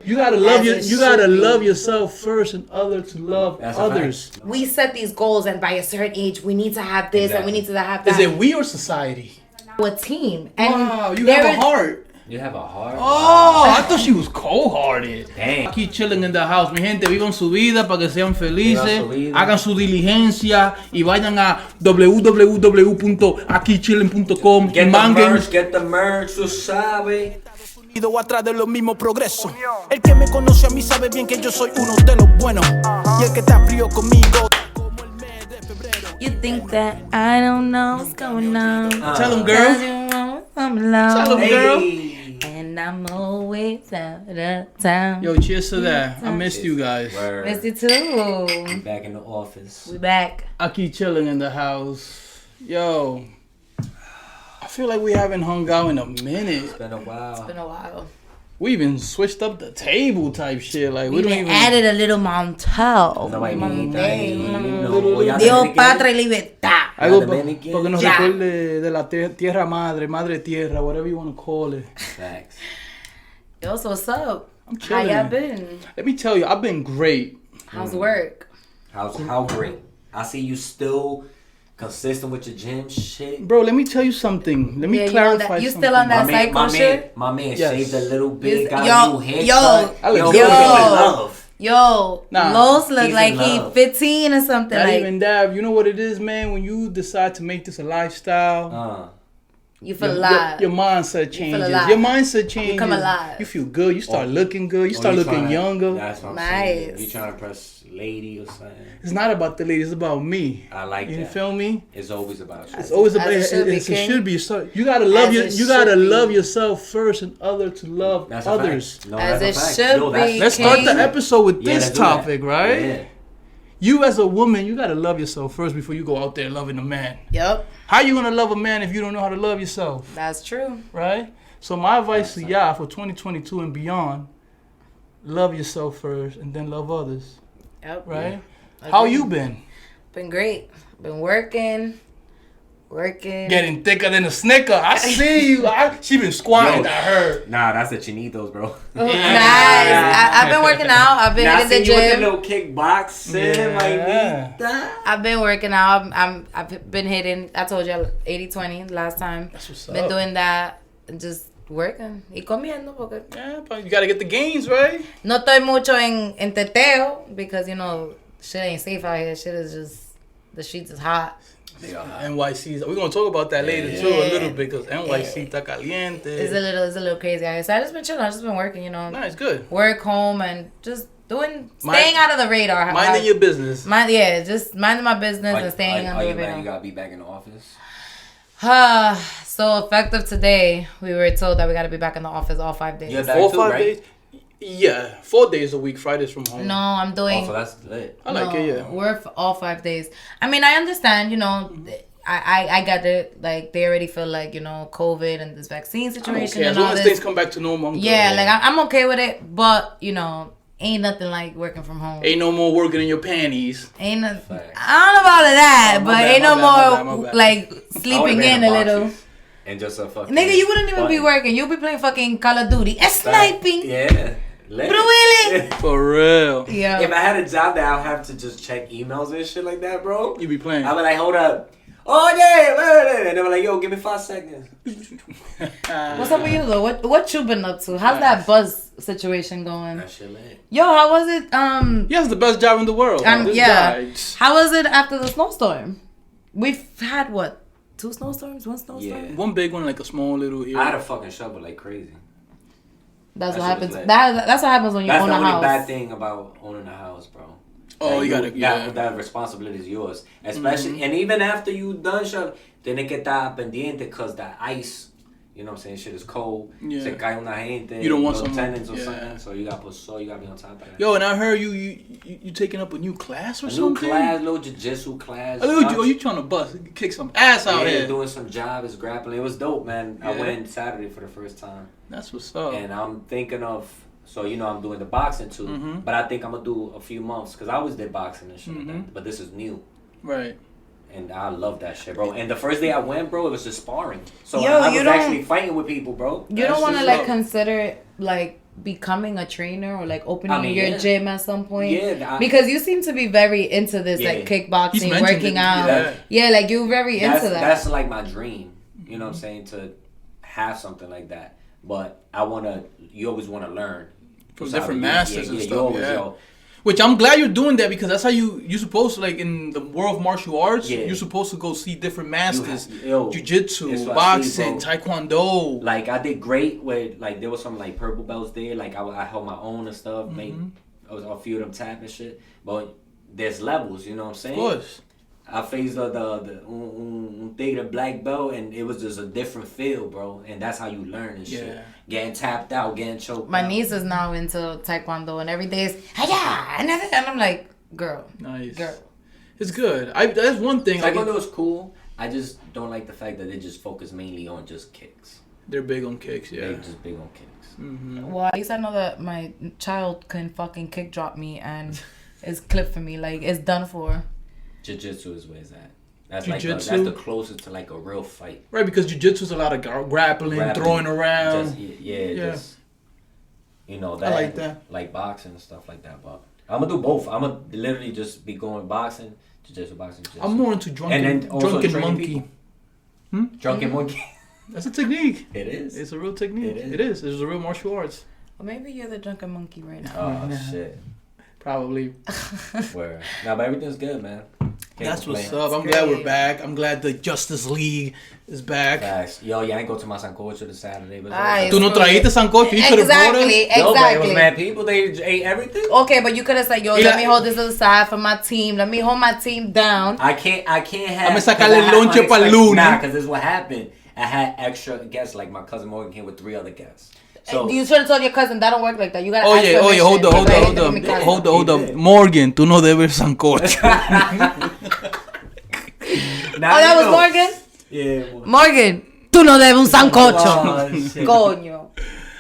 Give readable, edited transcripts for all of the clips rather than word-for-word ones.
You gotta love you gotta love yourself first, and others to love others. We set these goals, and by a certain age, we need to have this and we need to have that. Is it we or society? A team. And wow, you have a heart. You have a heart. Oh, I thought she was cold-hearted. Dang. Aquí chilling in the house, mi gente, vivan su vida para que sean felices, hagan su diligencia y vayan a www.aquichillin.com. Get the merch, tú sabes. Atrás de los mismos progresos. El que me conoce a mí sabe bien que yo soy uno de los buenos. Y el que está frío conmigo. You think that I don't know what's going on? Tell him, girl. Tell him, girl. And I'm always out of town. Yo, cheers to that. I missed you guys. Missed you too. We back in the office. We back. Aquí chilling in the house. Yo, I feel like we haven't hung out in a minute. It's been a while. We even switched up the table type shit. Like we don't even added a little montel. Dios, patria y libertad. Algo porque nos recuerde de la tierra madre, madre tierra, whatever you want to call it. Facts. Yo, so what's up? I'm chilling. How y'all been? Let me tell you, I've been great. How's work? How great? I see you still consistent with your gym shit. Bro, let me tell you something. Let me clarify you something. still on that cycle shit? My man shaved a little bit, got a new haircut. Yo, Los look like he 15 or something. Not even that. You know what it is, man? When you decide to make this a lifestyle, you feel alive. Your mindset changes. Your mindset changes. You come alive. You feel good. You start looking good. You start looking younger. That's what I'm saying. You trying to press lady or something? It's not about the lady. It's about me. I like that. You feel me? It's always about you. It's always about. It should be. So you gotta love you gotta love yourself first, and others to love others. As it should be. Let's start the episode with this topic, right? Yeah. You as a woman, you gotta love yourself first before you go out there loving a man. Yep. How you gonna love a man if you don't know how to love yourself? That's true. Right? So my advice to y'all for 2022 and beyond, love yourself first and then love others. Yep. Right? Yeah. How you been? Been great. Been working. Getting thicker than a Snicker. I see you. She been squatting, I heard. Nah, that's the chinitos, bro. Nice. I've been working out. I've been hitting the gym. With the little kickboxing like me. I've been working out. I've been hitting, I told you, 80-20 last time. That's what's up. Been doing that and just working. Y comiendo porque... Yeah, but you gotta get the gains, right? No estoy mucho en teteo because, you know, shit ain't safe out here. Shit is just, the streets is hot. NYC, we're gonna talk about that later too a little bit because NYC está caliente. It's a little crazy out here. So I just been chilling. I just been working, you know. Nice, good. Work, home, and just staying out of the radar. Minding your business. Just minding my business and staying under the radar. You gotta be back in the office. So effective today, we were told that we gotta be back in the office all 5 days. You're back 5 days. Yeah, 4 days a week. Fridays from home. No, I'm doing. So that's lit. I like it. Yeah, we're all 5 days. I mean, I understand. You know, I got it. Like they already feel like, you know, COVID and this vaccine situation. Okay. As long as things come back to normal. I'm good. Like I'm okay with it. But you know, ain't nothing like working from home. Ain't no more working in your panties. Ain't no. I don't know about that, but ain't no more like sleeping in a little. And just a fucking nigga, you wouldn't even be working. You'd be playing fucking Call of Duty and sniping. Yeah. Really? For real. Yeah. If I had a job that I'd have to just check emails and shit like that, bro. You be playing. I'd be like, hold up. Oh yeah. And they were like, yo, give me 5 seconds. What's up with you though? What you been up to? How's that buzz situation going? That shit lit. Yo, how was it? He has the best job in the world. Yeah. How was it after the snowstorm? We've had what? 2 snowstorms? 1 snowstorm? Yeah. One big one, like a small little area. I had a fucking shovel like crazy. That's what happens. That's what happens when you own a house. That's the only bad thing about owning a house, bro. Oh, you gotta, that responsibility is yours. Especially, and even after you done shovel, tiene que estar pendiente because the ice, you know what I'm saying, shit is cold. Yeah. Se cae una gente. You don't want some tenants or something. So you gotta put you gotta be on top of that. Yo, and I heard you taking up a new class or something? New class, little jiu-jitsu class. Oh, you trying to kick some ass out here. Doing some job, is grappling. It was dope, man. I went Saturday for the first time. That's what's up. And I'm thinking of, so you know I'm doing the boxing too, but I think I'm gonna do a few months because I always did boxing and shit like that. But this is new. Right. And I love that shit, bro. And the first day I went, bro, it was just sparring. So I was actually fighting with people, bro. You don't want to like consider it like becoming a trainer or like opening your yeah. gym at some point? Yeah, because you seem to be very into this, Yeah. like He's kickboxing, mentioned working it, out. Yeah, like you're very into that. That's like my dream. You know what I'm saying? To have something like that. But you always want to learn. From different masters and you stuff. always, Yeah. Which I'm glad you're doing that, because that's how you're supposed to, like, in the world of martial arts, you're supposed to go see different masters. Jiu-jitsu, boxing, taekwondo. Like, I did great with, like, there was some, like, purple belts there. Like, I held my own and stuff. Made a few of them tap and shit. But there's levels, you know what I'm saying? Of course. I faced the tigre black belt, and it was just a different feel, bro. And that's how you learn and shit. Yeah. Getting tapped out, getting choked My out. niece is now into taekwondo, and every day is and I'm like, girl, Nice. girl. It's good. That's one thing. Taekwondo is cool. I just don't like the fact that they just focus mainly on just kicks. They're big on kicks, yeah. They're just big on kicks. Mm-hmm. Well, at least I know that my child can fucking kick drop me and it's clipped for me. Like, it's done for. Jiu-jitsu is where it's at. That's Jiu-jitsu? like that's the closest to like a real fight. Right, because jiu-jitsu is a lot of grappling, throwing around. Just, just, you know, that. I like that. Like boxing and stuff like that. But I'm gonna do both. I'm gonna literally just be going boxing, jiu-jitsu, boxing, jiu-jitsu. I'm more into drunken monkey. Drunken monkey. That's a technique. It is. It's a real technique. It is. It's a real martial arts. Well, maybe you're the drunken monkey right now. Oh shit. Probably. Where? Nah, but everything's good, man. That's what's up. I'm glad we're back. I'm glad the Justice League is back. Facts. Yo, I ain't go to my sancocho this Saturday. But Tú no trajiste sancocho. You could have brought us. Yo, but it was mad people. They ate everything. Okay, but you could have said, yo, let me hold this aside for my team. Let me hold my team down. I can't have. I'm gonna sacarle el lonche para el lunes. Nah, because this is what happened. I had extra guests. Like my cousin Morgan came with 3 other guests. So You should have told your cousin that don't work like that. You gotta. Hold up. Morgan, tú no debes sancocho. That was Morgan? Yeah. Morgan, tú no debes un sancocho. Coño.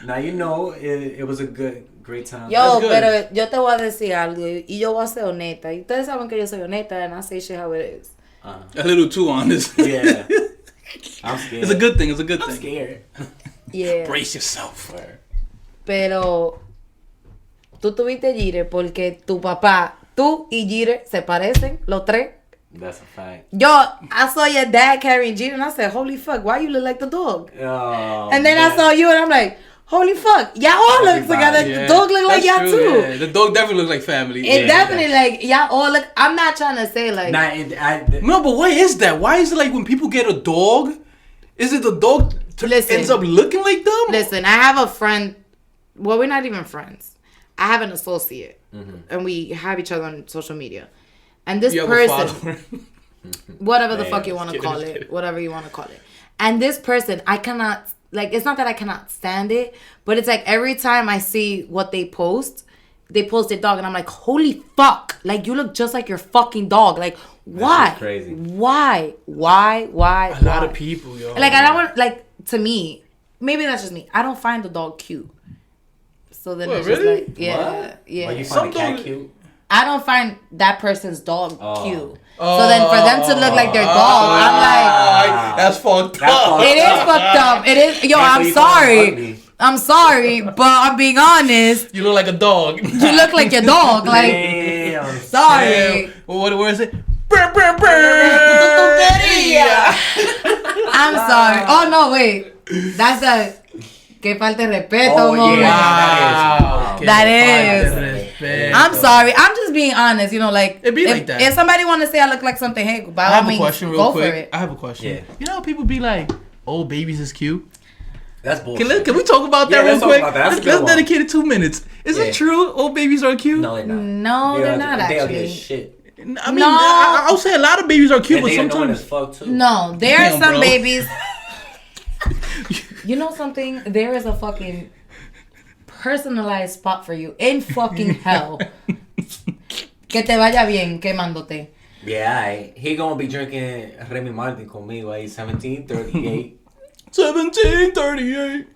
Now you know it was a great time. Yo, pero yo te voy a decir algo y yo voy a ser honesta. Y ustedes saben que yo soy honesta and I say shit how it is. A little too honest. Yeah. I'm scared. It's a good thing. I'm scared. Yeah. Brace yourself. Pero tú tuviste Jire porque tu papá, tú y Jire se parecen, los tres. That's a fact. Yo, I saw your dad carrying Jire and I said, holy fuck, why you look like the dog? Oh, and then I saw you and I'm like, holy fuck, y'all all look together. Yeah, The dog look like y'all true, too. Yeah. The dog definitely looks like family. It definitely like y'all all look. I'm not trying to say like. No, but why is that? Why is it like when people get a dog, is it the dog ends up looking like them? Listen, I have a friend. Well, we're not even friends. I have an associate, and we have each other on social media. And this person, whatever the fuck you want to call it, whatever you want to call it. And this person, I cannot, like, it's not that I cannot stand it, but it's like every time I see what they post their dog, and I'm like, holy fuck, like, you look just like your fucking dog. Like, why? That's crazy. Why? A lot of people, yo. Like, I don't want, like, to me, maybe that's just me. I don't find the dog cute. So then it's just really? like, yeah, What? yeah. Like you find a cat cute? I don't find that person's dog cute. So then for them to look like their dog, I'm like, that's fucked up. it is fucked up. It is. Yo, I'm sorry. I'm sorry, but I'm being honest. You look like a dog. You look like your dog. Like, Damn. sorry. Well, where is it? I'm sorry. Oh, no, wait. That's a... Que falta de respeto, moment. Yeah, That is. I'm sorry. I'm just being honest. You know, like, it be like that. If somebody want to say I look like something, hey, by I all have a means, question go real for quick. it. I have a question. Yeah. You know how people be like, "Oh, babies is cute." That's bullshit. Can we talk about that real let's talk quick? about that. That's a good Let's one. dedicate it 2 minutes. Is it true? Old babies are cute. No, they're not. No, they're not They actually. are shit. I mean, No. I'll say a lot of babies are cute, And but they annoying as sometimes. fuck too. No, there are Damn, some bro. babies. You know something? There is a fucking personalized spot for you in fucking hell. Que te vaya bien quemándote. Yeah, he gonna be drinking Remy Martin conmigo ahí 1738. 1738.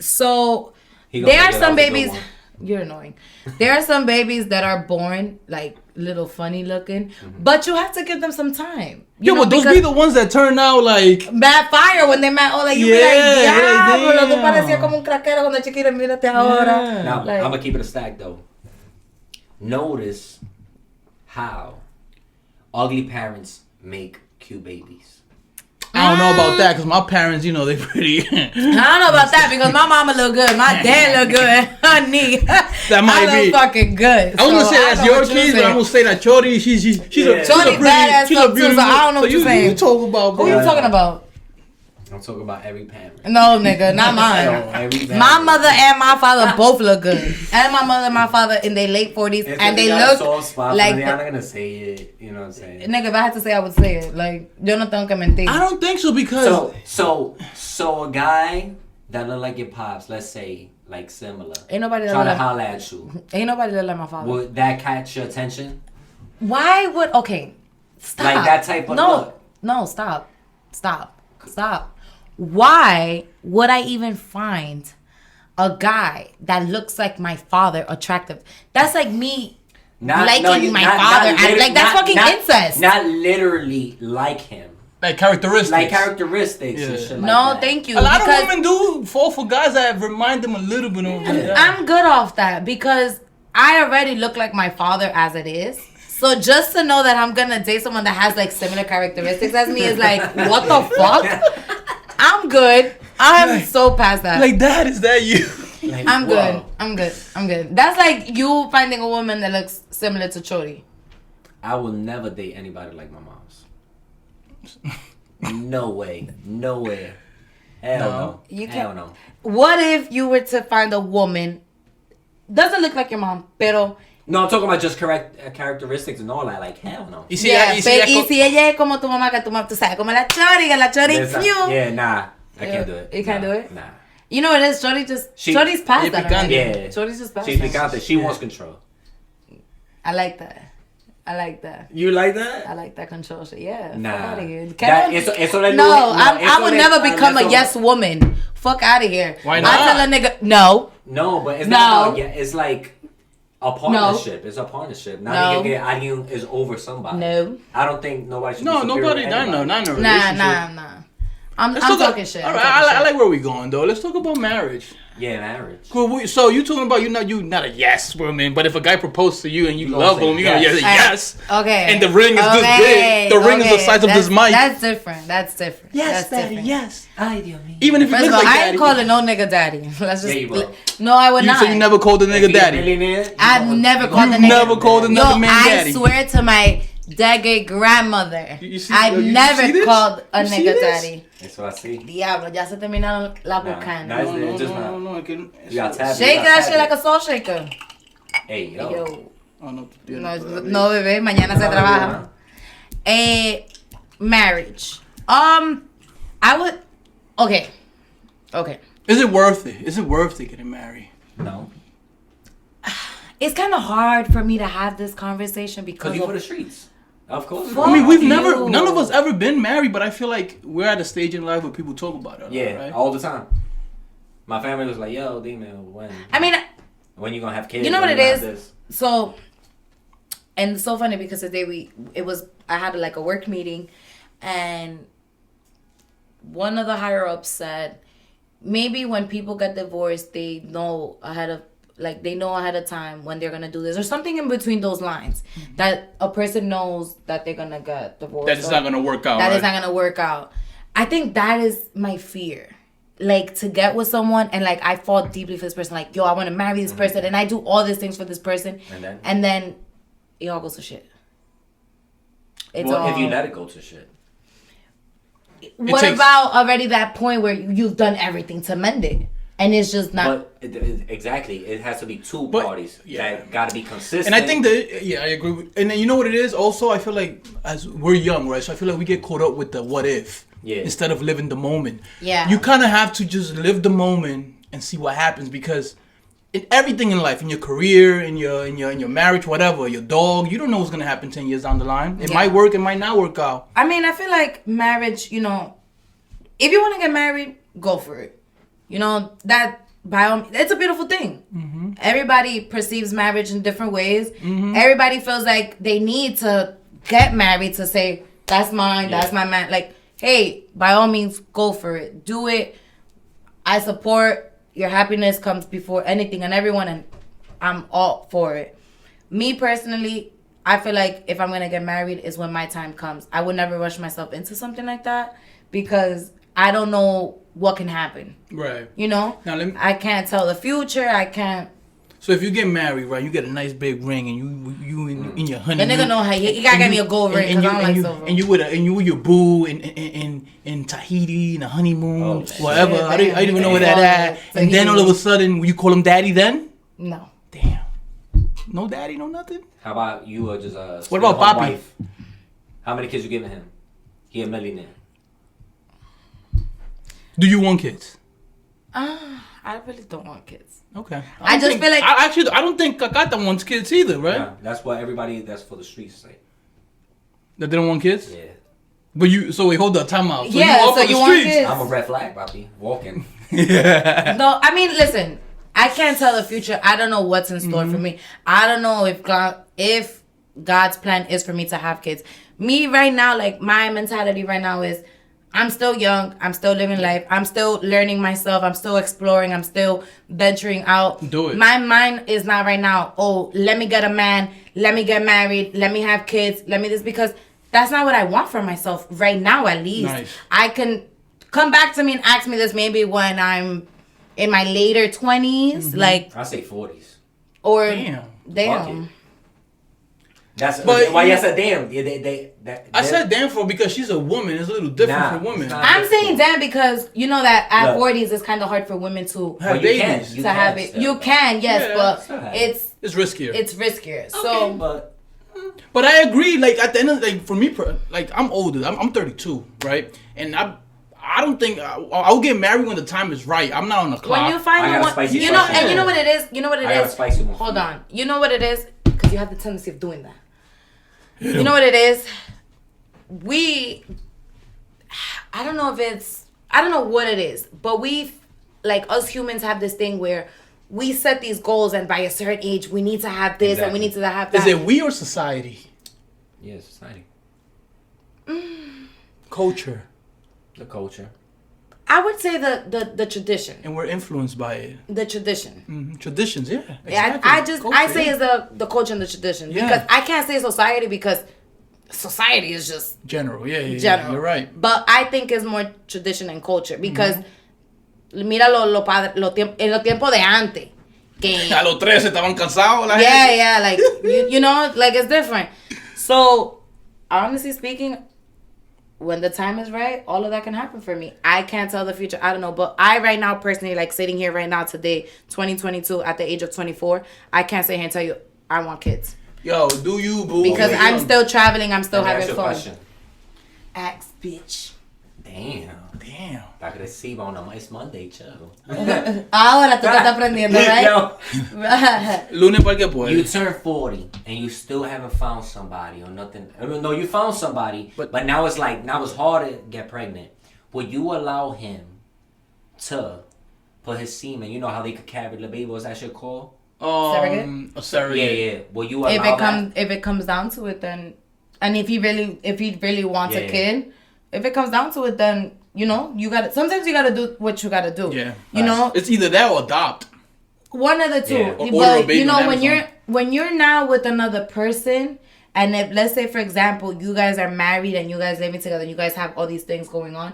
So there are some babies. You're annoying. There are some babies that are born like little funny looking, but you have to give them some time. But those be the ones that turn out like bad fire when they met. Oh, like you be like, diablo, tú parecías como un craquero cuando chiquito, mírate ahora. Now, like, I'm gonna keep it a stack though. Notice how ugly parents make cute babies. I don't know about that because my parents, you know, they pretty. I don't know about that because my mama look good, my dad look good, honey. That might I be look fucking good. I was gonna say that's your kids, but I'm gonna say that Chori, she's a Chori badass too, so I don't know what you're saying. You talk about, who you talking about? I'm talking about every parent. No, nigga, not mine. My mother and my father both look good. And my mother and my father in their late 40s. It's and they look like... I'm not going to say it. You know what I'm saying? Nigga, if I had to say, I would say it. Like, yo no tengo que mentir. I don't think so because... So a guy that look like your pops, let's say, like similar. Ain't nobody trying to holler at you. Ain't nobody that like my father. Would that catch your attention? Why would... Okay. Stop. Like that type of look. No, stop. Why would I even find a guy that looks like my father attractive? That's like me liking my father. That's fucking incest. Not literally like him. Like characteristics. And shit like no, that. thank you. A lot of women do fall for guys that remind them a little bit of that. I'm good off that because I already look like my father as it is. So just to know that I'm gonna date someone that has like similar characteristics as me is like, what the fuck? I'm good. I'm so past that. Like, Dad, is that you? Like, I'm good. I'm good. That's like you finding a woman that looks similar to Chori. I will never date anybody like my mom's. No way. Hell no. You can't. Hell no. What if you were to find a woman doesn't look like your mom, pero... No, I'm talking about just correct characteristics and all that. Like, hell no. Y si ella es como tu mamá, que tu mamá, tú sabes, como la Chori, yeah, nah. I can't do it. You can't do it? Nah. You know what it is? Chori's past that already. Yeah. Chori's just past She's that. picante. She wants control. I like that. You like that? I like that control shit. Yeah. Nah. Fuck out of here. I would never become a yes woman. Fuck out of here. Why not? I tell a nigga, no. No, but it's not about, it's like a partnership. No. It's a partnership. Not que alguien is over somebody. No. I don't think nobody should be nobody. Not in a relationship. Nah. I'm talking shit. All right, I like where we going though. Let's talk about marriage. Yeah, marriage. Cool. So you talking about you not a yes woman, but if a guy proposed to you and you love him, you're gonna say yes. Okay. And the ring is this big. The ring is the size of this mic. That's different. Yes, that's daddy. Different. Yes. Ay, Dios mío. Even if you look like daddy. I ain't calling no nigga daddy. Let's just. Yeah, you will. No, I would not. So you never called a nigga daddy? I've never called a nigga. You never called another man daddy. I swear to my great grandmother, I've never called a nigga daddy. Eso así. Diablo, ya se terminaron la bucana. No. Shake that shit like a salt shaker. Hey, yo. No, bebé, mañana se trabaja. Marriage. I would. Okay. Is it worth it? Is it worth it getting married? No. It's kind of hard for me to have this conversation because you for the streets. Of course. I mean, none of us ever been married, but I feel like we're at a stage in life where people talk about it. Yeah, right? all the time. My family was like, yo, D-man, when you gonna have kids? You know what it is? So, and it's so funny because today I had like a work meeting and one of the higher ups said, maybe when people get divorced, they know ahead of time when they're gonna do this or something in between those lines, that a person knows that they're gonna get divorced. That it's not gonna work out. That it's not gonna work out. I think that is my fear. Like to get with someone and like I fall deeply for this person. Like, yo, I want to marry this person and I do all these things for this person, and then it all goes to shit. If you let it go to shit. What about already that point where you've done everything to mend it? And it's just not. But exactly, it has to be two parties that got to be consistent. And I think that I agree. And then you know what it is. Also, I feel like as we're young, right? So I feel like we get caught up with the what if instead of living the moment. Yeah. You kind of have to just live the moment and see what happens because in everything in life, in your career, in your marriage, whatever, your dog, you don't know what's gonna happen 10 years down the line. It might work, it might not work out. I mean, I feel like marriage. You know, if you want to get married, go for it. You know, that it's a beautiful thing. Mm-hmm. Everybody perceives marriage in different ways. Mm-hmm. Everybody feels like they need to get married to say, that's mine, that's my man. Like, hey, by all means, go for it. Do it. I support. Your happiness comes before anything and everyone, and I'm all for it. Me personally, I feel like if I'm going to get married is when my time comes. I would never rush myself into something like that because I don't know what can happen. Right. You know? Now, I can't tell the future. I can't. So if you get married, right, you get a nice big ring, and you in your honeymoon. The nigga know how you gotta get me a gold ring because I don't like silver. And you with your boo in Tahiti in a honeymoon, whatever. I don't even know where that at. And then all of a sudden, you call him daddy then? No. Damn. No daddy, no nothing. How about you just what about Papi? Wife? How many kids you giving him? He a millionaire. Do you want kids? I really don't want kids. Okay. I just feel like I don't think Kakata wants kids either, right? Yeah, that's what everybody that's for the streets say. That they don't want kids? Yeah. But wait, hold up, time out. So you want kids? I'm a red flag, Papi. Walking. Yeah. No, I mean, listen, I can't tell the future. I don't know what's in store for me. I don't know if God's plan is for me to have kids. Me right now, like my mentality right now is I'm still young. I'm still living life. I'm still learning myself. I'm still exploring. I'm still venturing out. Do it. My mind is not right now, oh, let me get a man. Let me get married. Let me have kids. Let me this. Because that's not what I want for myself right now, at least. Nice. I can come back to me and ask me this maybe when I'm in my later 20s. Mm-hmm. Like, I say 40s. Or, damn. That's why you said damn. I said damn because she's a woman. It's a little different for women. I'm saying damn because you know that at 40s it's kind of hard for women to have babies. Have it. You can, yes, but it's riskier. It's riskier. Okay, so, but I agree. Like at the end of for me, like I'm older. I'm 32, right? And I don't think I'll get married when the time is right. I'm not on the clock. When you find the one, you know, and you know what it is. You know what it is. Hold on. You know what it is because you have the tendency of doing that. You know what it is? I don't know what it is, but like us humans have this thing where we set these goals and by a certain age we need to have this and we need to have that. Is it we or society? Yeah, society. Culture. The culture. I would say the tradition. And we're influenced by it. The tradition. Mm-hmm. Traditions, yeah. Exactly. Yeah, I say it's the culture and the tradition. Yeah. Because I can't say society because society is just... General, yeah. General. You're right. But I think it's more tradition and culture because... Mira en los tiempos de antes. Que, a los 13 estaban cansados la gente. Yeah, like, you know, like it's different. So, honestly speaking... When the time is right, all of that can happen for me. I can't tell the future. I don't know. But I right now, personally, like sitting here right now today, 2022, at the age of 24, I can't sit here and tell you I want kids. Yo, do you, boo? Because I'm still traveling. I'm still having fun. Question. Ask, bitch. Damn. Para que reciba una más Monday, chavo. Ahora tú te estás aprendiendo, right? Lunes para que puede. You turn 40 and you still haven't found somebody or nothing. No, you found somebody, but now it's hard to get pregnant. Would you allow him to put his semen? You know how they could carry the baby? What's that shit called? A surrogate. Yeah. Will you allow that? If it comes down to it, then, and if he really wants a kid, if it comes down to it, then. You know, sometimes you gotta do what you gotta do. Yeah. You know? It's either that or adopt. One of the two. Yeah. But you know, when you're now with another person, and if let's say for example, you guys are married and you guys living together and you guys have all these things going on,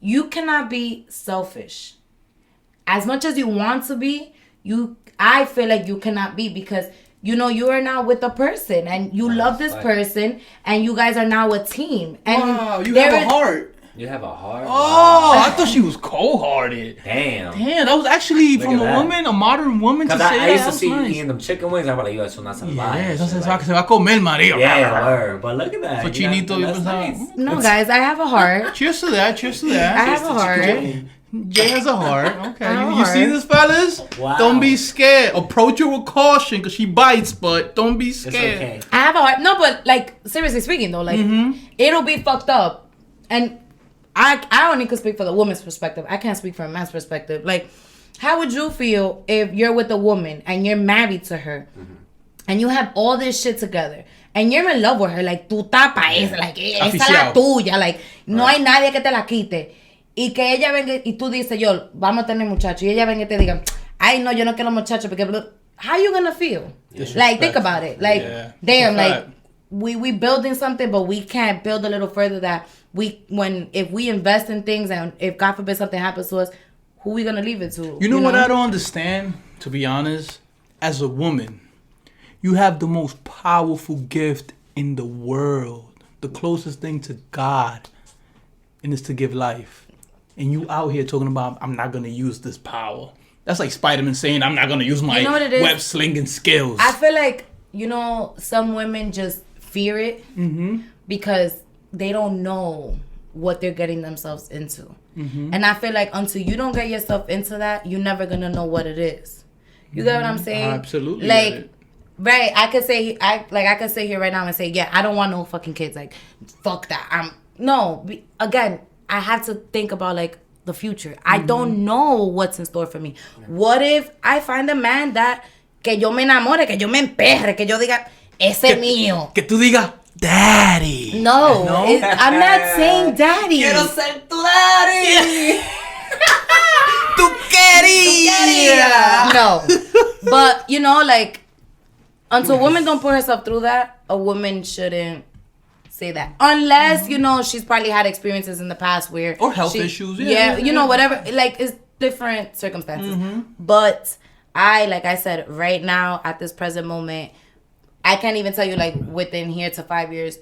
you cannot be selfish. As much as you want to be, I feel like you cannot be because you know you are now with a person and you love this person and you guys are now a team. And wow, you have a heart. You have a heart? Oh, I thought she was cold-hearted. Damn, that was actually from a modern woman to say that. I used to see you eating them chicken wings. I'm like, yo, eso no se va. Yeah, eso se va a comer, María. Yeah, but look at that. Cochinito. Nice. No, guys, I have a heart. Cheers to that. I have a heart. Jay has a heart. Okay. You see this, fellas? Wow. Don't be scared. Approach her with caution because she bites, but don't be scared. It's okay. I have a heart. No, but like, seriously speaking though, like, it'll be fucked up. And I only could speak for the woman's perspective. I can't speak from a man's perspective. Like, How would you feel if you're with a woman and you're married to her and you have all this shit together and you're in love with her, like tú tapas esa, like esa es la tuya, like no hay nadie que te la quite, y que ella venga y tú dices, yo, vamos a tener muchachos, y ella venga y te diga, ay no, yo no quiero muchachos, porque how you gonna feel? Like, think about it, like damn, like we building something, but we can't build a little further that if we invest in things and if God forbid something happens to us, who we gonna leave it to? You know what I don't understand, to be honest? As a woman, you have the most powerful gift in the world. The closest thing to God. And it's to give life. And you out here talking about, I'm not gonna use this power. That's like Spider-Man saying, I'm not gonna use my web slinging skills. I feel like, some women just fear it because they don't know what they're getting themselves into. And I feel like until you don't get yourself into that, you're never gonna know what it is. You get what I'm saying? Absolutely. Like, right? I could say here right now and say, yeah, I don't want no fucking kids. Like, fuck that. Again, I have to think about like the future. I don't know what's in store for me. What if I find a man that que yo me enamore, que yo me emperre, que yo diga ese es mío, que tú digas daddy. No, I'm not saying daddy. Quiero ser tu daddy. Tu quería. No, but like until women don't put herself through that, a woman shouldn't say that unless she's probably had experiences in the past where or health issues. Whatever. Like it's different circumstances. But like I said, right now at this present moment, I can't even tell you, like, within here to 5 years,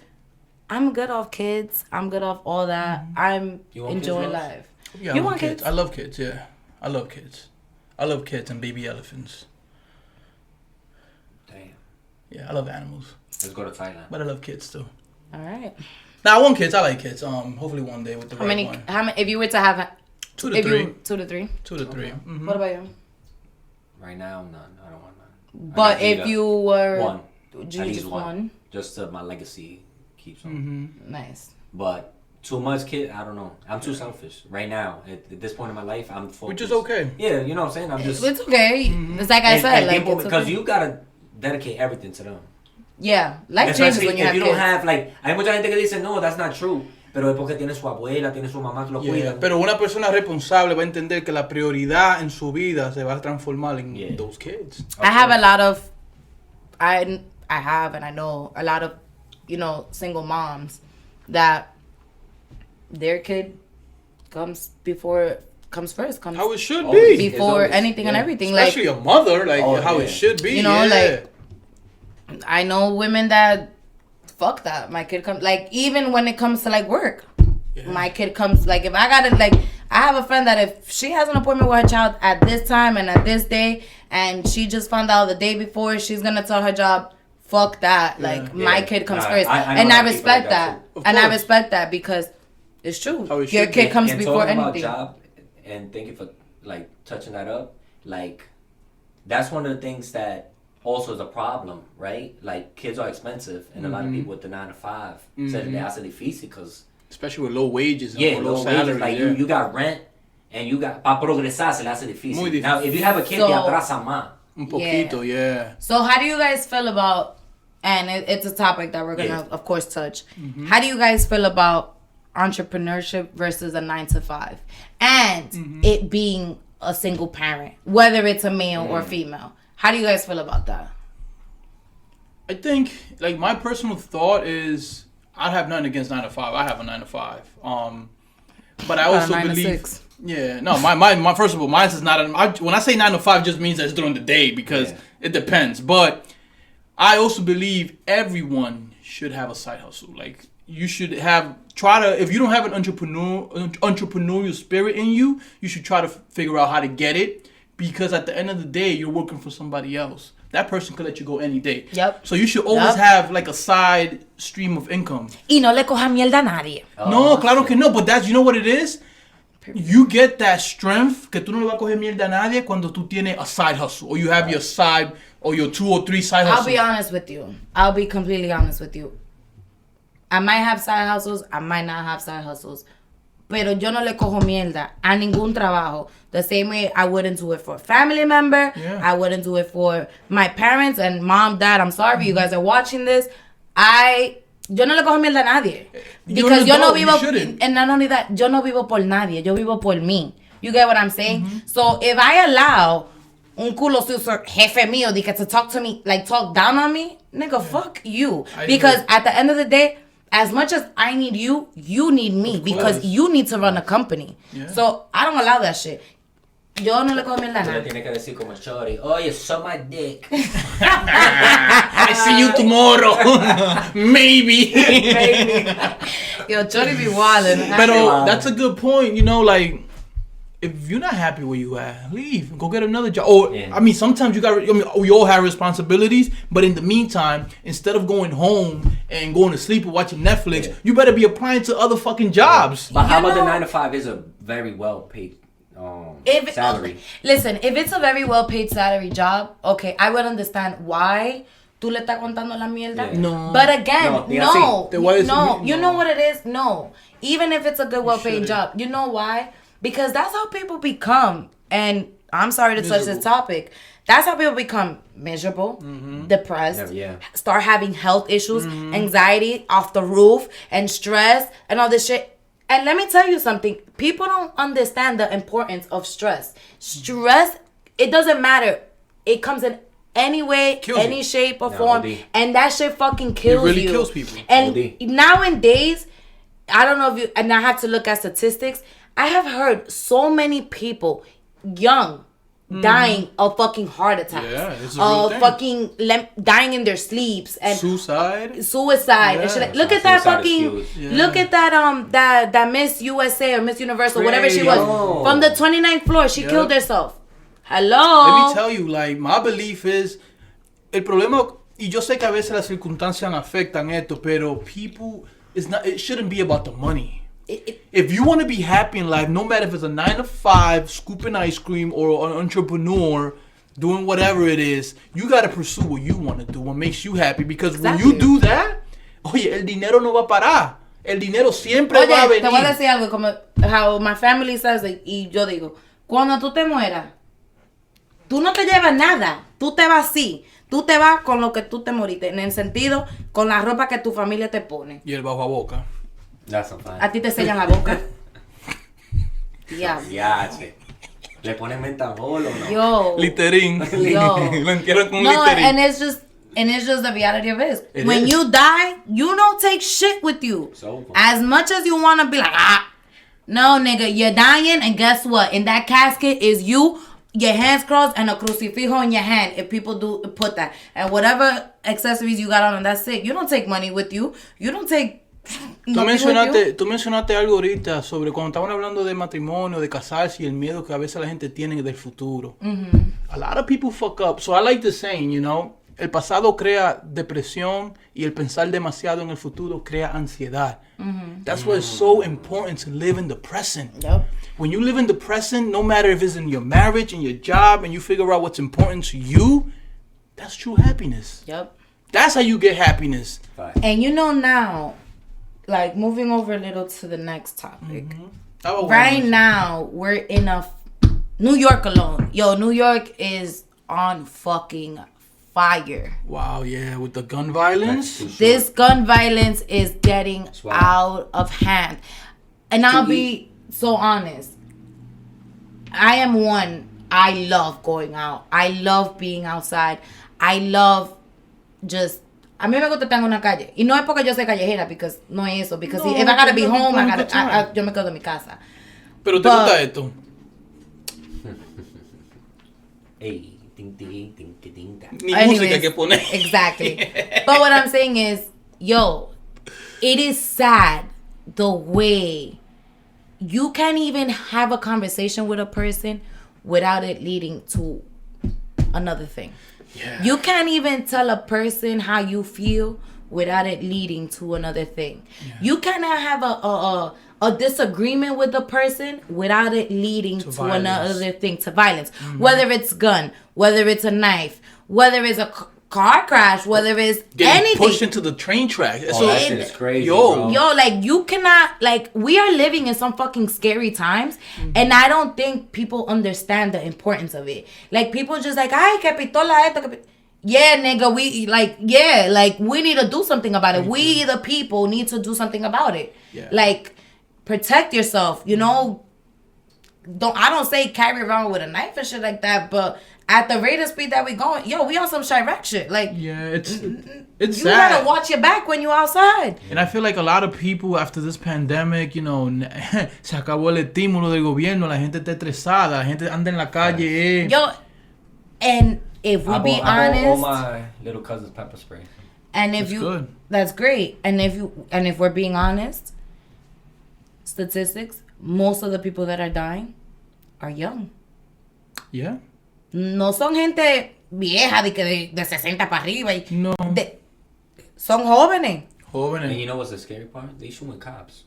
I'm good off kids. I'm good off all that. I'm enjoying life. Yeah, you want kids? I love kids, yeah. I love kids. I love kids and baby elephants. Damn. Yeah, I love animals. Let's go to Thailand. But I love kids, too. All right. Nah, I want kids. I like kids. Hopefully one day with the right one. How many, if you were to have... 2 to 3. 2 to 3? 2 to 3. Okay. What about you? Right now, none. I don't want none. But if you were... One. At least one. Just so my legacy keeps on. Nice. But too much kid, I don't know. I'm too selfish right now. At this point in my life, I'm focused. Which is okay. Yeah, you know what I'm saying? I'm just. It's okay. It's like I said, like people, because you gotta dedicate everything to them. Yeah, life changes when you have kids. If you don't have, like, hay mucha gente que dice no, that's not true. Pero es porque tiene su abuela, tiene su mamá que lo cuida. Pero una persona responsable va a entender que la prioridad en su vida se va a transformar en those kids. I have a lot of, I have and I know a lot of, single moms that their kid comes first. How it should be. Before anything and everything. Especially a mother, like how it should be. Like, I know women that, fuck that. My kid comes, like, even when it comes to, like, work. Yeah. My kid comes, like, if I gotta, like, I have a friend that if she has an appointment with her child at this time and at this day, and she just found out the day before, she's gonna tell her job, fuck that. Like, my kid comes first. I respect that. And I respect that because it's true. Your kid comes before anything. About job, and thank you for, like, touching that up. Like, that's one of the things that also is a problem, right? Like, kids are expensive, and a lot of people with the 9 to 5 said that they hace difícil because... Especially with low wages and low salaries. Like, you got rent, and you got... Para progresar se le hace difícil. Now, if you have a kid, te atrasa más. Un poquito, yeah. So, how do you guys feel about... And it's a topic that we're going to, of course, touch. How do you guys feel about entrepreneurship versus a 9 to 5? And it being a single parent, whether it's a male or female. How do you guys feel about that? I think, like, my personal thought is I have nothing against 9 to 5. I have a 9 to 5. But I also believe... Yeah, no, my first of all, mine is not... when I say 9 to 5, just means that it's during the day because it depends. But I also believe everyone should have a side hustle. Like, you should if you don't have an entrepreneurial spirit in you, you should try to figure out how to get it. Because at the end of the day, you're working for somebody else. That person could let you go any day. Yep. So you should always have like a side stream of income. Y no le coja mierda a nadie. No, claro que no. But that's, you know what it is? You get that strength que tú no le vas a coger mierda a nadie cuando tú tienes a side hustle. Or you have your side, or your 2 or 3 side hustles. I'll be honest with you. I'll be completely honest with you. I might have side hustles. I might not have side hustles. pero yo no le cojo mierda a ningún trabajo. The same way I wouldn't do it for a family member. Yeah. I wouldn't do it for my parents and mom, dad. I'm sorry if you guys are watching this. Yo no le cojo mierda a nadie. Because yo no vivo, and not only that, yo no vivo por nadie. Yo vivo por mí. You get what I'm saying? Mm-hmm. So if I allow un culo sucio jefe mío to talk to me, like talk down on me, nigga, fuck you. Because at the end of the day, as much as I need you, you need me. Because you need to run a company. Yeah. So I don't allow that shit. Yo no le cojo mierda a nadie. Tiene que decir como Chori, oye, suck my dick. I see you tomorrow. Maybe. Yo, Chori be wildin'. But that's a good point. You know, like, if you're not happy where you at, leave. Go get another job. Or, I mean, sometimes we all have responsibilities. But in the meantime, instead of going home and going to sleep or watching Netflix, you better be applying to other fucking jobs. But how about the 9 to 5 is a very well paid salary? Listen, if it's a very well paid salary job, okay, I would understand why tú le estás contando la mierda. Yeah. No. But again, no. You know what it is? No. Even if it's a good well paid job, you know why? Because that's how people become. And I'm sorry to touch this topic. That's how people become miserable, depressed, start having health issues, anxiety off the roof, and stress, and all this shit. And let me tell you something. People don't understand the importance of stress. Stress, it doesn't matter. It comes in any way, any shape or form. And that shit fucking kills you. It really kills people. And nowadays, I don't know if you... And I have to look at statistics. I have heard so many people, young, dying of fucking heart attacks. Yeah, it's a real thing. Fucking dying in their sleeps and suicide. Yeah. And shit. Look at that fucking. Look at that that Miss USA or Miss Universal, whatever she was, from the 29th floor. She killed herself. Hello. Let me tell you, like, my belief is el problema. Y yo sé que a veces las circunstancias afectan esto, pero people, it shouldn't be about the money. If you want to be happy in life, no matter if it's a 9 to 5, scooping ice cream, or an entrepreneur doing whatever it is, you got to pursue what you want to do, what makes you happy. Because when you do that, oye, el dinero no va a parar. El dinero siempre va a venir. Te voy a decir algo, como how my family says, y yo digo, cuando tú te mueras, tú no te llevas nada. Tú te vas así. Tú te vas con lo que tú te moriste. En el sentido, con la ropa que tu familia te pone. Y el bajo a boca. A ti te sellan la boca. Che. ¿Le ponen mentabol o no? Yo. Literín. Yo. Lo entierran con literín. And it's just the reality of it. When you die, you don't take shit with you. As much as you want to be like, no, nigga, you're dying, and guess what? In that casket is you, your hands crossed, and a crucifijo in your hand, if people do put that. And whatever accessories you got on, and that's it. You don't take money with you. You don't take... Tú mencionaste algo ahorita sobre cuando estaban hablando de matrimonio, de casarse y el miedo que a veces la gente tiene del futuro. A lot of people fuck up. So I like the saying, you know, el pasado crea depresión y el pensar demasiado en el futuro crea ansiedad. That's why it's so important to live in the present. Yep. When you live in the present, no matter if it's in your marriage, in your job, and you figure out what's important to you, that's true happiness. Yep. That's how you get happiness. And you know now, like, moving over a little to the next topic. Right now, we're in New York alone. Yo, New York is on fucking fire. Wow, yeah, with the gun violence. This gun violence is getting out of hand. And I'll be so honest. I love going out. I love being outside. I love just... A mí me gusta estar en una calle. Y no es porque yo soy callejera, because no es eso. Because if I gotta be home, yo me quedo en mi casa. Pero te gusta esto. Ey, ting, ting, ting, ting, ting. Ni música hay que poner. Exactly. But what I'm saying is, yo, it is sad the way you can't even have a conversation with a person without it leading to another thing. Yeah. You can't even tell a person how you feel without it leading to another thing. Yeah. You cannot have a disagreement with a person without it leading to another thing, to violence. Whether it's gun, whether it's a knife, whether it's a car crash, whether it's getting anything. pushed into the train track. Oh, that shit is crazy, yo, like you cannot, like we are living in some fucking scary times, and I don't think people understand the importance of it. Like people just like, ay, que pistola esto, yeah, nigga, we need to do something about it. We the people need to do something about it. Yeah. Like protect yourself, you know. I don't say carry around with a knife and shit like that, but at the rate of speed that we going, we on some Chirac shit. Like, yeah, it's you sad. gotta watch your back when you outside. And I feel like a lot of people after this pandemic, se acabó el estímulo del gobierno, la gente está estresada, la gente anda en la calle. And if we be honest, all my little cousins pepper spray. And if that's great. And if we're being honest, statistics, most of the people that are dying are young. Yeah. No son gente vieja de 60 para arriba. No. Son jóvenes. And you know what's the scary part? They shooting cops.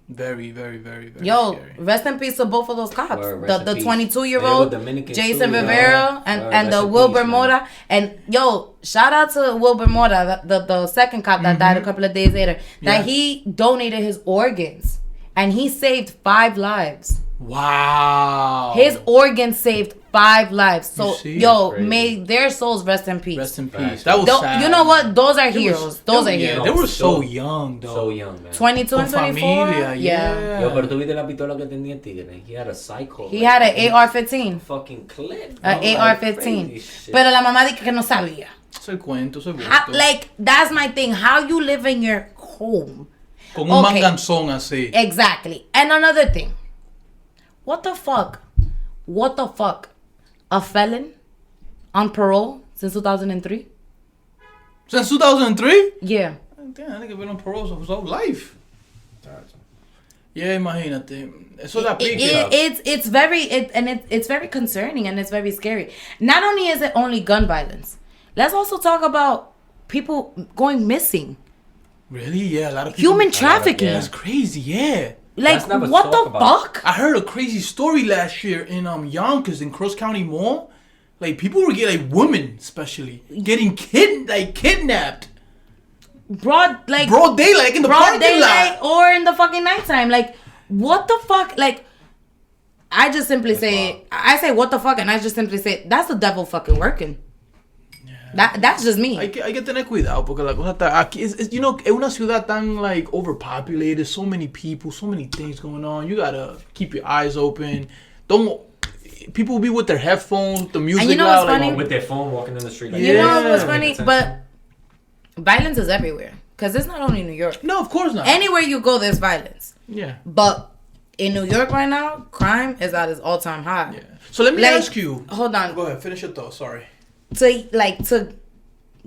Very, very, very, very scary. Rest in peace to both of those cops. The 22-year-old Jason too, Rivera and the Wilbur Mora. And shout out to Wilbur Mora, the second cop that died a couple of days later. That he donated his organs. And he saved 5 lives. Wow. His organs saved 5 lives. So, may their souls rest in peace. Rest in peace. That was sad. You know what? Those are heroes. Those are heroes. They were so young, though. So young, man. 22 and 24? Familia, yeah. Yo, pero tú viste la pistola que tenía el tigre. He had a cycle. He had an AR-15. Fucking clip. An AR-15. Pero la mamá dice que no sabía. Es el cuento, like, that's my thing. How you live in your home. Con un manganzón así. Exactly. And another thing. What the fuck? A felon on parole since 2003? Since 2003? Yeah. Damn, I think I've been on parole his whole life. Yeah, imagínate. Eso da pique. It's very concerning and it's very scary. Not only is it only gun violence, let's also talk about people going missing. Really? Yeah, a lot of people. Human trafficking. That's crazy, yeah. Like, what the fuck? I heard a crazy story last year in Yonkers in Cross County Mall. Like, people were getting, like, women especially, getting kidnapped. Broad daylight, in the parking lot. Or in the fucking nighttime. Like, what the fuck? Like, I just simply say, I say what the fuck, and I just simply say, that's the devil fucking working. That's just me. Hay que tener cuidado porque la cosa está aquí. Es una ciudad tan like overpopulated, so many people, so many things going on. You gotta keep your eyes open. People will be with their headphones, the music and you know loud, what's funny? With their phone walking in the street. Like, you know what's funny? But violence is everywhere because it's not only New York. No, of course not. Anywhere you go, there's violence. Yeah. But in New York right now, crime is at its all-time high. Yeah. So let me ask you. Hold on. Go ahead. Finish your thought. Sorry. To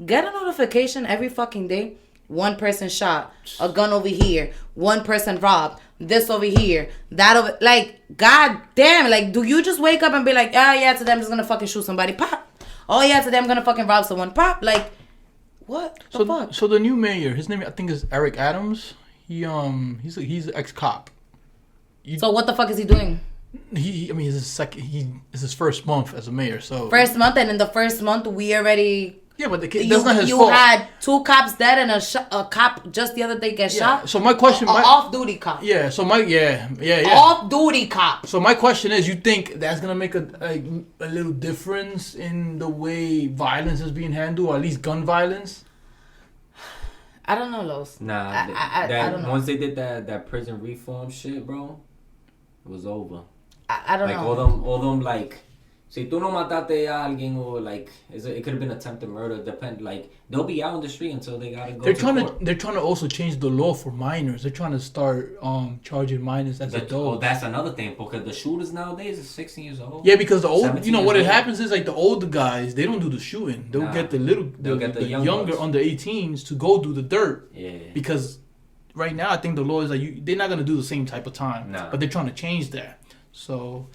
get a notification every fucking day, one person shot, a gun over here, one person robbed, this over here, that over, like, god damn, like, do you just wake up and be like, oh yeah, today I'm just gonna fucking shoot somebody, pop. Oh yeah, today I'm gonna fucking rob someone, pop. Like, what the fuck? So the new mayor, his name I think is Eric Adams. He's an ex-cop. So what the fuck is he doing? It's his first month as a mayor. So first month, and in the first month we already. Yeah, but that's not his fault. You had 2 cops dead and a cop just the other day get shot. So my question, off-duty cop. Yeah. So Off-duty cop. So my question is, you think that's gonna make a little difference in the way violence is being handled, or at least gun violence? I don't know, Los. Nah, I don't know. Once they did that prison reform shit, bro, it was over. I don't know. All them like, si tú no mataste a alguien, or like, it could have been attempted murder. They'll be out on the street until they gotta go. They're trying to also change the law for minors. They're trying to start charging minors as adults. Oh, that's another thing because the shooters nowadays are 16 years old. Yeah, because the old, what it happens is like the older guys, they don't do the shooting. They'll get the younger under 18s to go do the dirt. Yeah. Because right now I think the law is like they're not gonna do the same type of time. Nah. But they're trying to change that. So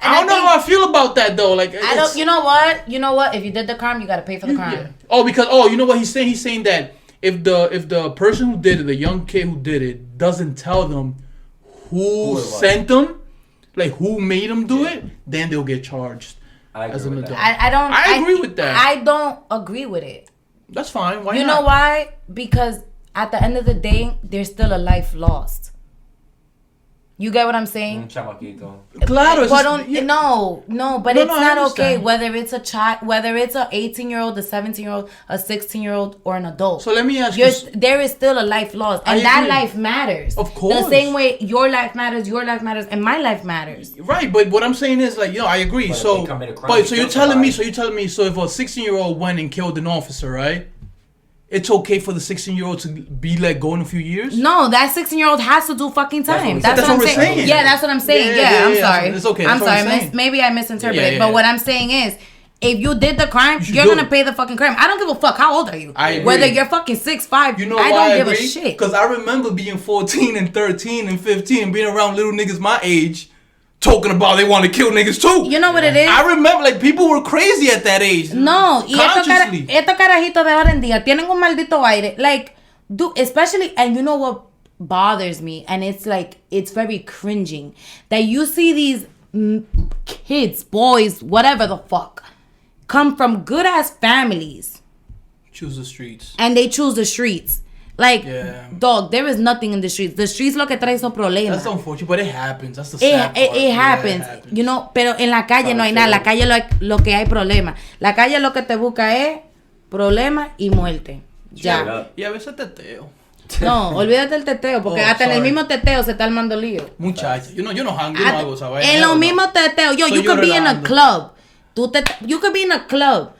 I don't know how I feel about that though. Like I don't. You know what? If you did the crime, you gotta pay for the crime. Yeah. Oh, you know what he's saying? He's saying that if the person who did it, the young kid who did it, doesn't tell them who sent them, like who made them do it, then they'll get charged. as an adult. I agree with that. I don't agree with it. That's fine. Why not? You know why? Because at the end of the day, there's still a life lost. You get what I'm saying? Claro, but it's not okay whether it's a child, whether it's a 18-year-old, a 17-year-old, a 16-year-old, or an adult. So let me ask you, there is still a life lost, and that life matters. Of course. The same way your life matters, and my life matters. Right, but what I'm saying is like, I agree. But so you're telling me, so if a 16-year-old went and killed an officer, right? It's okay for the 16-year-old to be let go in a few years? No, that 16-year-old has to do fucking time. That's what I'm saying. Yeah, that's what I'm saying. I'm sorry. It's okay. I'm sorry. Maybe I misinterpreted. But what I'm saying is, if you did the crime, you're going to pay the fucking crime. I don't give a fuck. How old are you? I agree. Whether you're fucking 6'5", I don't give a shit. Because I remember being 14 and 13 and 15 and being around little niggas my age talking about they want to kill niggas too. You know what it is? I remember, like, people were crazy at that age. No, y estos carajitos de ahora en día tienen un maldito aire. Like, dude, especially, and you know what bothers me? And it's like, it's very cringing. That you see these kids, boys, whatever the fuck, come from good-ass families. Choose the streets. And they choose the streets. Like, dog, there is nothing in the streets. The streets lo que trae son problemas. That's unfortunate, but it happens. That's the sad part. It happens. You know, pero en la calle no hay nada. La calle lo que hay problema. La calle lo que te busca es problema y muerte. Ya. Y a veces teteo. No, olvídate del teteo, porque hasta en el mismo teteo se está armando lío. Muchachos, yo no hago esa vaina. En los mismos teteos, you could be in a club. You could be in a club.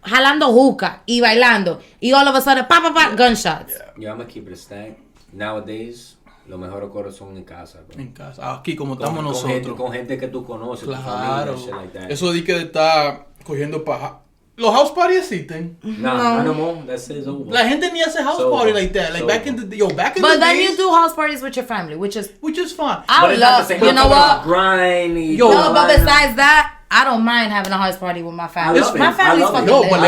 Jalando juca y bailando y all of a sudden gunshots. Yeah, I'm gonna keep it a stack. Nowadays, los mejores coros son en casa, bro. En casa, aquí como estamos nosotros. Con gente que tú conoces, claro. Tu familia, shit like that. Eso de que está cogiendo paja. Los house parties existen. No more. That says over. La gente ni hace house party like that. Like back in the days. But then you do house parties with your family, which is fun. I love. You know what? Grinding. But besides that, I don't mind having a house party with my family. My family's fucking lit. But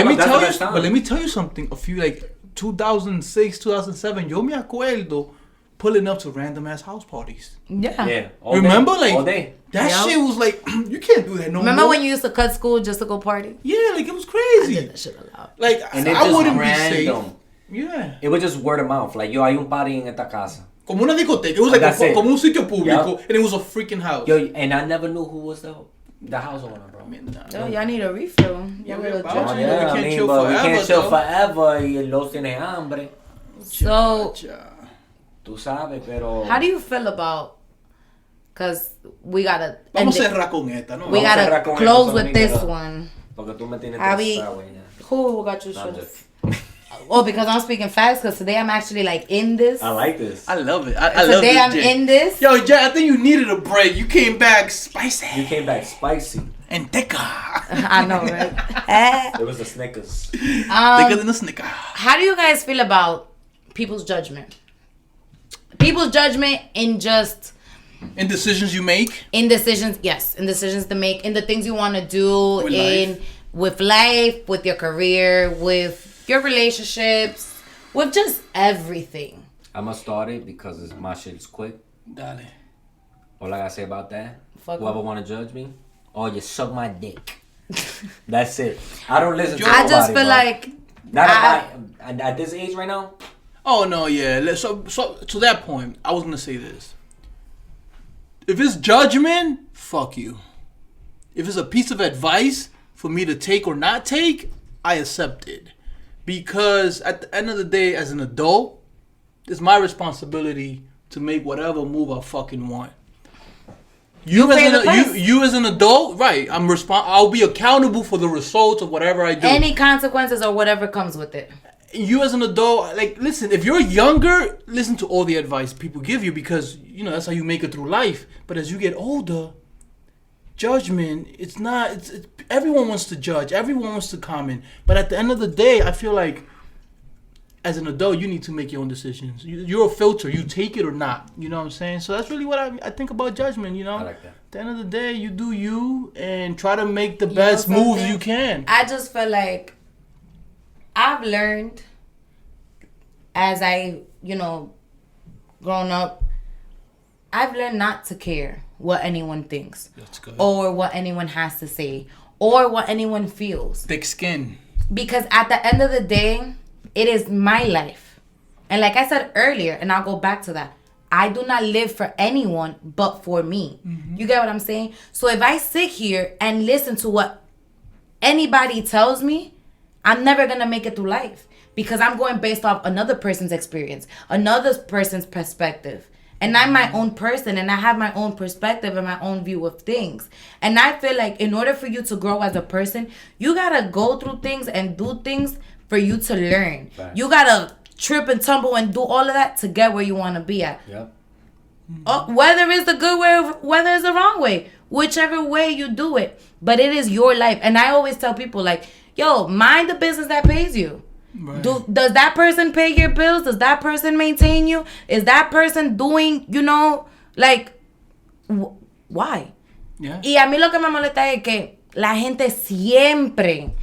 let me tell you something. A few 2006, 2007, yo me acuerdo pulling up to random ass house parties. Yeah. Remember day, like all day. That shit was like you can't do that no more. Remember when you used to cut school just to go party? Yeah, like it was crazy. I did that shit a lot. Like I wouldn't be safe. Yeah. It was just word of mouth. Like, yo, hay un party en esta casa. Como una discoteca. It was like como un sitio público, and it was a freaking house. Yo, and I never knew who was the house owner, bro. Y'all need a refill. We can't chill forever y los tiene hambre. So, tú sabes, pero... How do you feel about... Because we gotta... Vamos a cerrar con esta, ¿no? We gotta close with this one. Porque tú me tienes who got you shit? Oh, because I'm speaking fast, because today I'm actually like in this. I like this. I love it. I love it. Today I'm in this. Yo, Jay, I think you needed a break. You came back spicy. And thicker. I know, right? It was the Snickers. Thicker than the Snicker. How do you guys feel about people's judgment? People's judgment in just... In decisions you make? In decisions, yes. In decisions to make. In the things you want to do. With life, with your career, with your relationships, with just everything. I'm gonna start it because my shit is quick. Dale. All I gotta say about that, whoever wanna judge me, you suck my dick. That's it. I don't listen to nobody, just feel like... At this age right now? Oh, no, yeah. So to that point, I was gonna say this. If it's judgment, fuck you. If it's a piece of advice for me to take or not take, I accept it. Because at the end of the day, as an adult, it's my responsibility to make whatever move I fucking want. You as an adult, right? I'll be accountable for the results of whatever I do. Any consequences or whatever comes with it. You as an adult, like, listen, if you're younger, listen to all the advice people give you because, that's how you make it through life. But as you get older, judgment, it's everyone wants to judge. Everyone wants to comment. But at the end of the day, I feel like as an adult, you need to make your own decisions. You're a filter. You take it or not. You know what I'm saying? So that's really what I think about judgment, I like that. At the end of the day, you do you and try to make the best moves you can. I just feel like I've learned as I, grown up, I've learned not to care what anyone thinks. That's good. Or what anyone has to say. or what anyone feels. Thick skin. Because at the end of the day, it is my life. And like I said earlier, and I'll go back to that, I do not live for anyone but for me. Mm-hmm. You get what I'm saying? So if I sit here and listen to what anybody tells me, I'm never going to make it through life. Because I'm going based off another person's experience, another person's perspective. And I'm my own person, and I have my own perspective and my own view of things. And I feel like in order for you to grow as a person, you got to go through things and do things for you to learn. Right. You got to trip and tumble and do all of that to get where you want to be at. Yep. Whether it's the good way or whether it's the wrong way. Whichever way you do it. But it is your life. And I always tell people, like, yo, mind the business that pays you. Right. Does that person pay your bills? Does that person maintain you? Is that person doing, like, why? Yeah. Y a mí lo que me molesta es que la gente siempre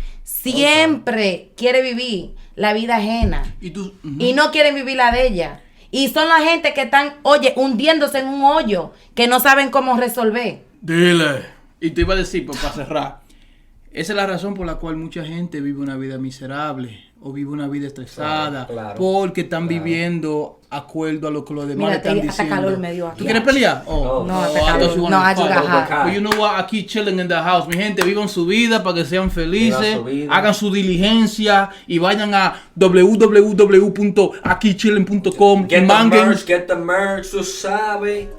quiere vivir la vida ajena. Y no quieren vivir la de ella. Y son la gente que están, hundiéndose en un hoyo que no saben cómo resolver. Dile. Y te iba a decir, pues, para cerrar, esa es la razón por la cual mucha gente vive una vida miserable. O vive una vida estresada. Claro. Porque están viviendo acuerdo a lo que los demás están diciendo. Calor me dio aquí. ¿Tú quieres pelear? No, I just got hot. But you know what? Aquí chilling in the house. Mi gente, vivan su vida para que sean felices. Hagan su diligencia y vayan a www.aquichillin.com. Get the merch, tú sabes.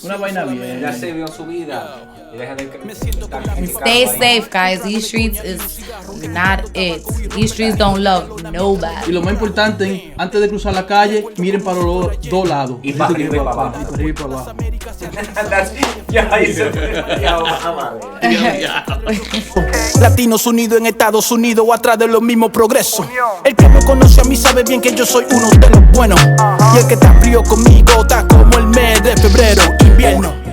Una vaina bien. Ya se vio su vida. And stay safe, guys. These streets is not it. These streets don't love nobody. Y lo más importante, antes de cruzar la calle, miren para los dos lados. Y para arriba y para abajo. Latinos unidos en Estados Unidos, atrás de los mismos progresos. El que me conoce a mí sabe bien que yo soy uno de los buenos. Y el que está frío conmigo está como el mes de febrero, invierno.